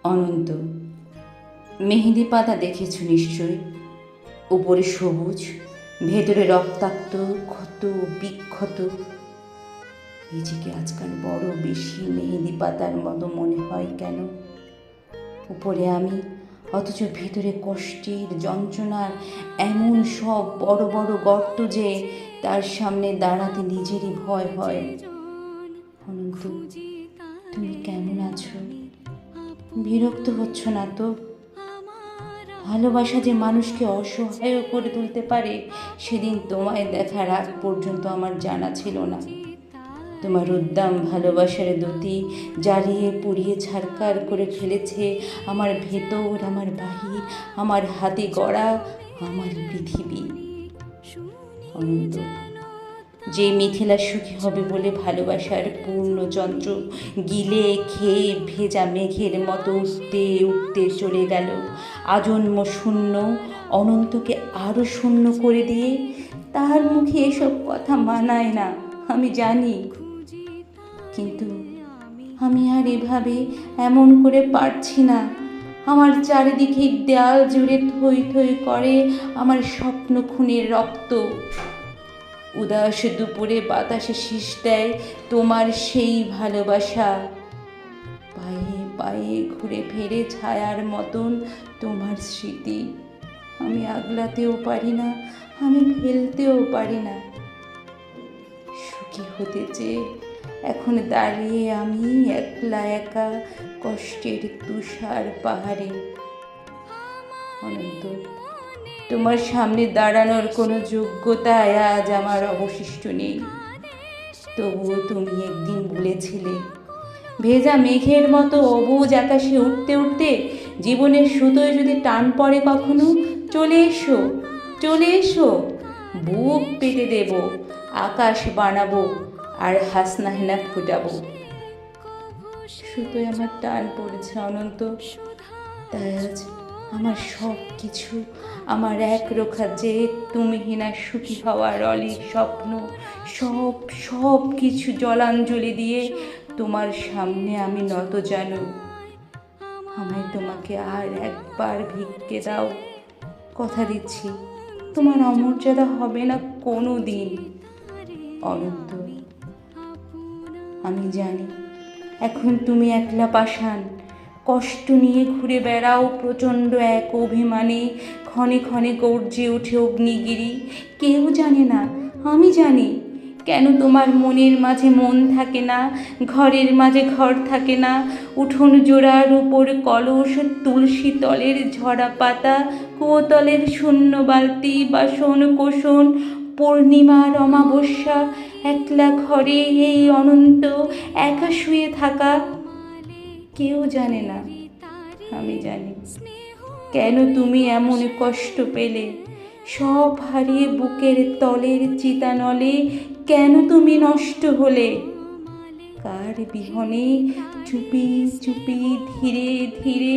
অনন্ত। মেহেদি পাতা দেখেছ নিশ্চয়, উপরে সবুজ, ভেতরে রক্তাক্ত, ক্ষত বিক্ষত। নিজেকে আজকাল বড় বেশি মেহেদি পাতার মতো মনে হয় কেন? উপরে আমি, অথচ ভেতরে কষ্টের যন্ত্রণার এমন সব বড় বড় গর্ত যে তার সামনে দাঁড়াতে নিজেরই ভয় হয়। অনন্ত, তুমি কেমন আছো? বিরক্ত হচ্ছ না তো? ভালোবাসা যে মানুষকে অসহায় করে তুলতে পারে সেদিন তোমায় দেখার আগ পর্যন্ত আমার জানা ছিল না। তোমার উদ্দাম ভালোবাসার দ্যুতি জ্বালিয়ে পুড়িয়ে ছারখার করে ফেলেছে আমার ভেতর, আমার বাহির, আমার হাতে গড়া আমার পৃথিবী। অনন্ত, যে মিথিলা সুখী হবে বলে ভালোবাসার পূর্ণচন্দ্র গিলে খেয়ে ভেজা মেঘের মতো উঠতে উঠতে চলে গেল আজন্ম শূন্য, অনন্তকে আরও শূন্য করে দিয়ে, তার মুখে এসব কথা মানায় না আমি জানি, কিন্তু আমি আর এভাবে এমন করে পারছি না। আমার চারিদিকে দেয়াল জুড়ে থই থই করে আমার স্বপ্ন খুনের রক্ত। উদাস দুপুরে বাতাসে শীষ দেয় তোমার সেই ভালোবাসা, পায়ে পায়ে ঘুরে ফেরে ছায়ার মতন তোমার স্মৃতি। আমি আগলাতেও পারি না, আমি ফেলতেও পারি না। সুখী হতে চেয়ে এখন দাঁড়িয়ে আমি একলা একা কষ্টের তুষার পাহাড়ে। অনন্ত, তোমার সামনে দাঁড়ানোর কোনো যোগ্যতা আজ আমার অবশিষ্ট নেই। তবুও তুমি একদিন বলেছিলে, ভেজা মেঘের মতো অবুজ আকাশে উঠতে উঠতে জীবনের সুতোয় যদি টান পড়ে কখনো, চলে এসো, চলে এসো, বুক পেতে দেব, আকাশ বানাবো আর হাসনাহেনা ফুটাবো। সুতোয় আমার টান পড়েছে অনন্ত, তাই আজ আমার সব কিছু, আমার এক রোখা যে তুমিহীনা সুখী হওয়ার অলিক স্বপ্ন, সব সব কিছু জলাঞ্জলি দিয়ে তোমার সামনে আমি নত জানু। আমায় তোমাকে আর একবার ভিক্ষে দাও, কথা দিচ্ছি তোমার অমর্যাদা হবে না কোনো দিন। অনন্ত, আমি জানি এখন তুমি একলা পাষাণ, কষ্ট নিয়ে ঘুরে বেড়াও প্রচণ্ড এক অভিমানে, ক্ষণে ক্ষণে গর্জে ওঠে অগ্নিগিরি। কেউ জানে না, আমি জানি কেন তোমার মনের মাঝে মন থাকে না, ঘরের মাঝে ঘর থাকে না, উঠোন জোড়ার উপর কলস, তুলসী তলের ঝরা পাতা, কুয়োতলের শূন্য বালতি, বাসন কোসন, পূর্ণিমার অমাবস্যা, একলা ঘরে এই অনন্ত একা শুয়ে থাকা। কেউ জানে না, আমি জানি কেন তুমি এমন কষ্ট পেলে, সব হারিয়ে বুকের তলের চিতানলে কেন তুমি নষ্ট হলে, কার বিহনে চুপি চুপি ধীরে ধীরে।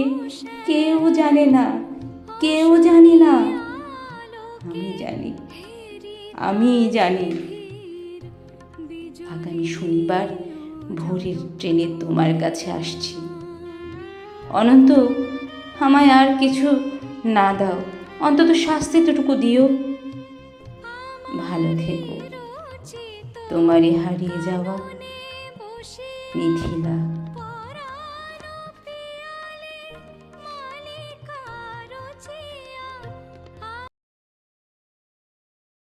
কেউ জানে না, কেউ জানে না, আমি জানি, আমি জানি। আগামী শনিবার ভোরের ট্রেনে তোমার কাছে আসছি। অনন্ত, আমায় আর কিছু না দাও, অন্তত শাস্তিটুকু দিও। ভালো থেকো, তোমারই হারিয়ে যাওয়া মিথিলা।